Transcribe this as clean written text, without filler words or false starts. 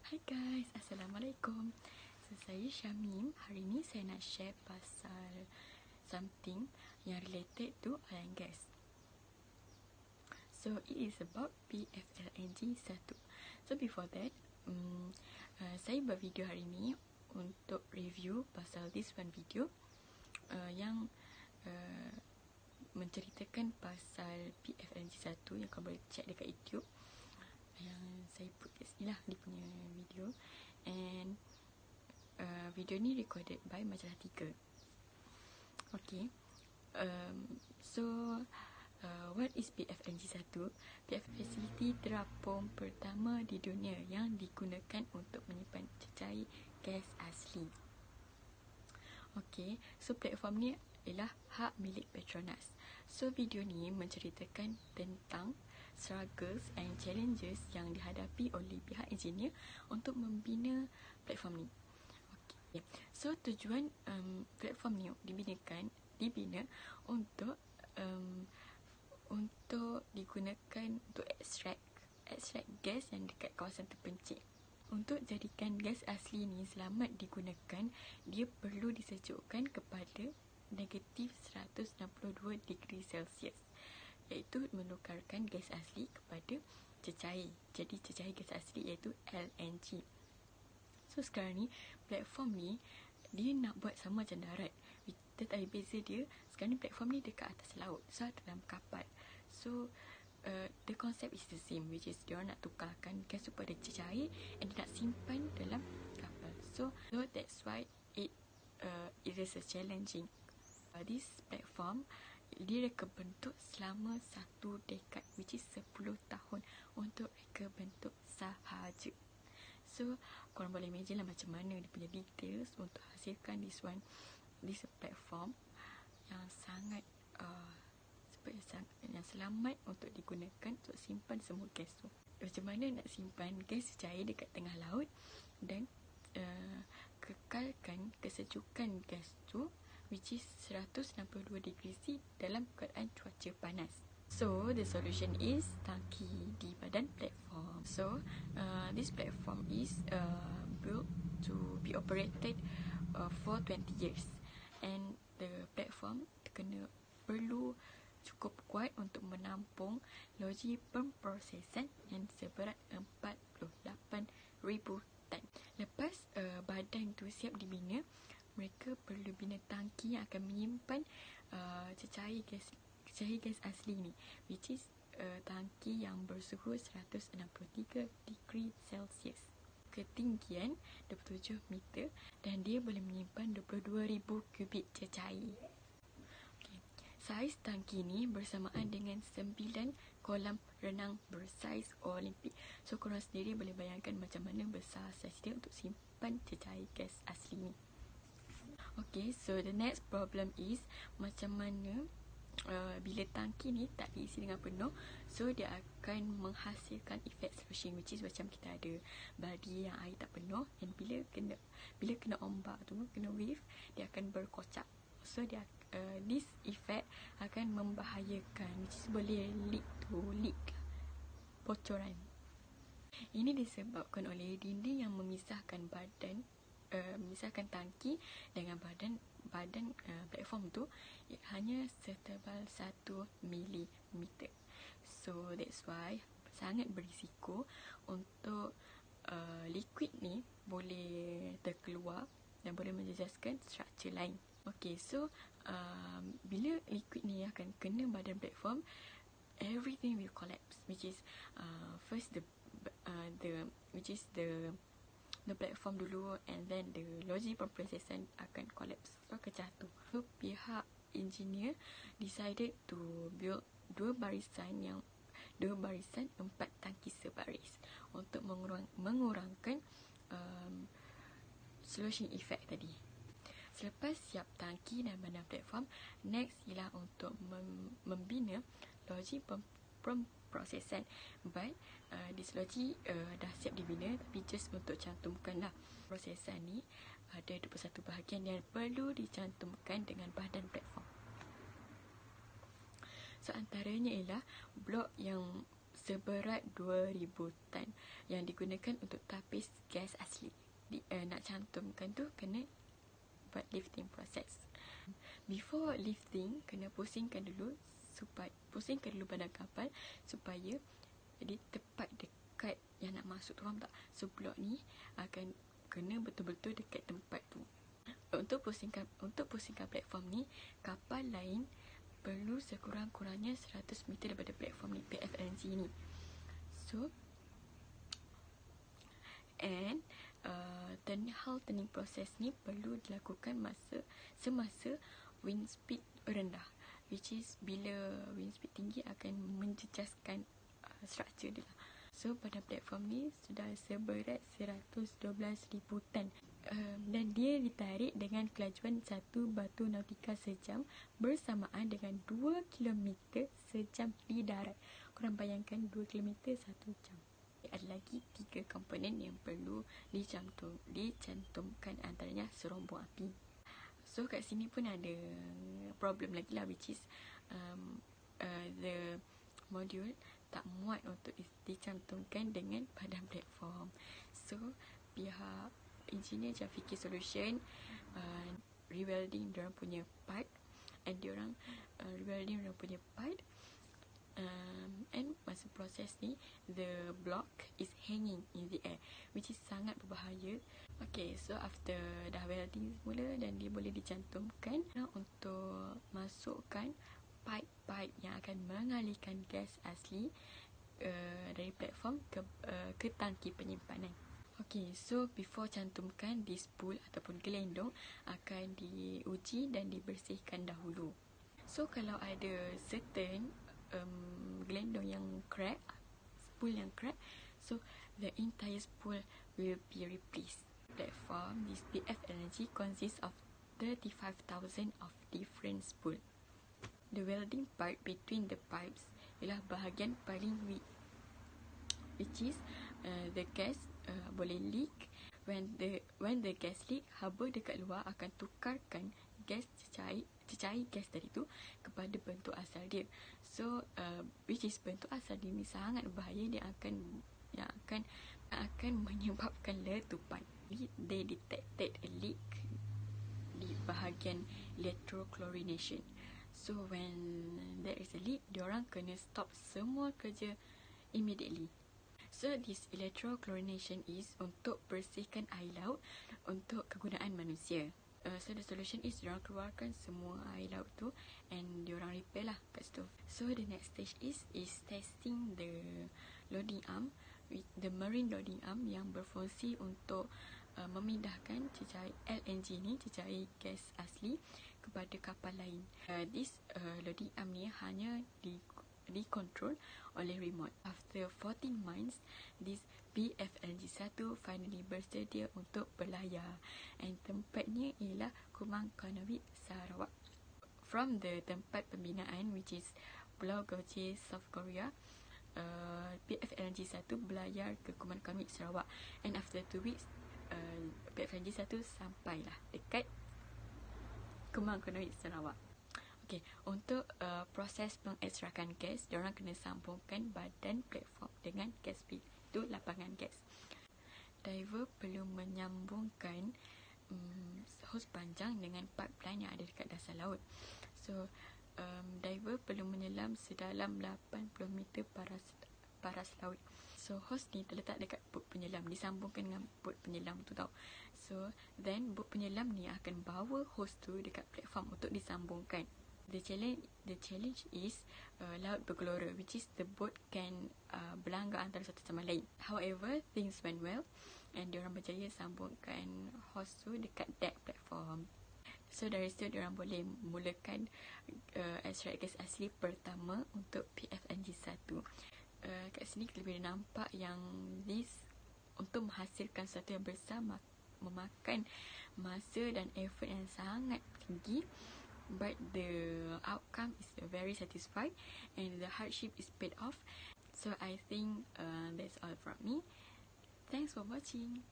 Hai guys, Assalamualaikum. Saya Syamim. Hari ni saya nak share pasal something yang related to oil and gas. So it is about PFLNG 1. So before that, saya buat video hari ni untuk review pasal this one video yang menceritakan pasal PFLNG 1 yang kau boleh check dekat YouTube. Yang saya put kat sini lah dia punya video. And video ni recorded by Majalah 3. Okay. So what is PFLNG 1? PF facility terapung pertama di dunia yang digunakan untuk menyimpan cecair gas asli. Okay, so platform ni ialah hak milik Petronas. So video ni menceritakan tentang struggles and challenges yang dihadapi oleh pihak engineer untuk membina platform ni. Okay. So tujuan platform ni dibina untuk digunakan untuk extract gas yang dekat kawasan terpencil. Untuk jadikan gas asli ni selamat digunakan, dia perlu disejukkan kepada negatif 162 degree Celsius, iaitu menukarkan gas asli kepada cecair. Jadi cecair gas asli iaitu LNG. So sekarang ni platform ni dia nak buat sama macam darat. Tetapi beza dia, sekarang ni platform ni dekat atas laut, so dalam kapal. So the concept is the same, which is dia nak tukarkan gas tu pada cecair and dia nak simpan dalam kapal. So that's why it is a challenging. This platform dia reka bentuk selama 1 dekad, which is 10 tahun untuk reka bentuk sahaja. So korang boleh imagine lah macam mana dia punya details untuk hasilkan this platform yang sangat yang selamat untuk digunakan untuk simpan semua gas tu. Macam mana nak simpan gas cair dekat tengah laut dan kekalkan kesejukan gas tu, which is 162 degree C dalam keadaan cuaca panas. So the solution is tangki di badan platform. So this platform is built to be operated for 20 years, and the platform perlu cukup kuat untuk menampung loji pemprosesan yang seberat 48,000 tan. Lepas badan tu siap dibina, mereka perlu bina tangki yang akan menyimpan cecair gas asli ni, which is tangki yang bersuhu 163 degree Celsius, ketinggian 27 meter, dan dia boleh menyimpan 22,000 kubik cecair. Saiz tangki ni bersamaan dengan 9 kolam renang bersaiz Olimpik. So korang sendiri boleh bayangkan macam mana besar saiz dia untuk simpan cecair gas asli ni. Okay, so the next problem is macam mana bila tangki ni tak diisi dengan penuh, so dia akan menghasilkan efek sloshing, which is macam kita ada badi yang air tak penuh, dan bila kena ombak tu, kena wave, dia akan berkocak. So this effect akan membahayakan, which is boleh leak bocoran. Ini disebabkan oleh dinding yang memisahkan tangki dengan badan platform tu hanya setebal 1 mm. So that's why sangat berisiko untuk liquid ni boleh terkeluar dan boleh menjejaskan struktur lain. Okay, so bila liquid ni akan kena badan platform, everything will collapse, which is first the platform dulu, and then the logi pemprosesan akan collapse, so akan jatuh. So pihak engineer decided to build 2 barisan 4 tangki sebaris untuk mengurangkan sloshing effect tadi. Selepas siap tangki dan badan platform, next ialah untuk membina loji pemprosesan. But this loji dah siap dibina, tapi just untuk cantumkan lah. Prosesan ni ada 21 bahagian yang perlu dicantumkan dengan badan platform. So antaranya ialah blok yang seberat 2000 tan yang digunakan untuk tapis gas asli. Nak cantumkan tu kena buat lifting proses. Before lifting, kena pusingkan dulu badan kapal supaya dia tepat dekat yang nak masuk tu, faham tak? So blok ni akan kena betul-betul dekat tempat tu. Untuk pusingkan platform ni, kapal lain perlu sekurang-kurangnya 100 meter daripada platform ni, PFLNG ni. So and turning process ni perlu dilakukan semasa wind speed rendah, which is bila wind speed tinggi akan menjejaskan struktur dia. So pada platform ni sudah seberat 112,000 tan dan dia ditarik dengan kelajuan 1 batu nautika sejam bersamaan dengan 2 km sejam di darat. Korang bayangkan 2 km 1 jam. Ada lagi 3 komponen yang perlu dicantumkan, antaranya serombong api. So kat sini pun ada problem lagi lah, which is the module tak muat untuk dicantumkan dengan badan platform. So pihak engineer macam fikir solution, rewelding diorang punya part, and diorang rewelding diorang punya part, and masa proses ni the block is hanging in the air, which is sangat berbahaya. Okay, so after dah welding semula dan dia boleh dicantumkan, untuk masukkan pipe yang akan mengalirkan gas asli dari platform ke tangki penyimpanan. Okay, so before cantumkan, this spool ataupun gelendong akan diuji dan dibersihkan dahulu. So kalau ada certain gelendong yang crack, spool yang crack, so the entire spool will be replaced. Platform this PFLNG consists of 35,000 of different spool. The welding part between the pipes ialah bahagian paling weak, which is the gas boleh leak. When the gas leak, haba dekat luar akan tukarkan gas cecair gas tadi tu kepada bentuk asal dia. So which is bentuk asal dia ni sangat berbahaya, dia akan menyebabkan letupan. They detected a leak di bahagian electrochlorination. So when there is a leak, diorang kena stop semua kerja immediately. So this electrochlorination is untuk bersihkan air laut untuk kegunaan manusia. So the solution is diorang keluarkan semua air laut tu and diorang repair lah kat situ. So the next stage is testing the loading arm, the marine loading arm yang berfungsi untuk memindahkan cecair LNG ni, cecair gas asli, kepada kapal lain. This loading arm ni hanya dikontrol oleh remote. After 14 months, this PFLNG-1 finally bersedia untuk berlayar, and tempatnya ialah Kumang Konowit, Sarawak. From the tempat pembinaan, which is Pulau Goche, South Korea, PFLNG-1 berlayar ke Kumang Konowit, Sarawak, and after 2 weeks PFLNG-1 sampailah dekat Kumang Konowit, Sarawak. Okay, untuk proses pengekstrakan gas, diorang kena sambungkan badan platform dengan gas pipe, itu lapangan gas. Diver perlu menyambungkan hos panjang dengan pipeline yang ada dekat dasar laut. So diver perlu menyelam sedalam 80 meter paras laut. So hos ni terletak dekat bot penyelam, disambungkan dengan bot penyelam tu tau. So then bot penyelam ni akan bawa hos tu dekat platform untuk disambungkan. The challenge is laut bergelora, which is the boat can berlanggar antara satu sama lain. However, things went well and diorang berjaya sambungkan hos tu dekat deck platform. So dari situ diorang boleh mulakan ekstrak gas asli pertama untuk PFLNG-1. Kat sini kita boleh nampak yang this untuk menghasilkan sesuatu yang besar memakan masa dan effort yang sangat tinggi, but the outcome is very satisfied and the hardship is paid off. So I think that's all from me. Thanks for watching.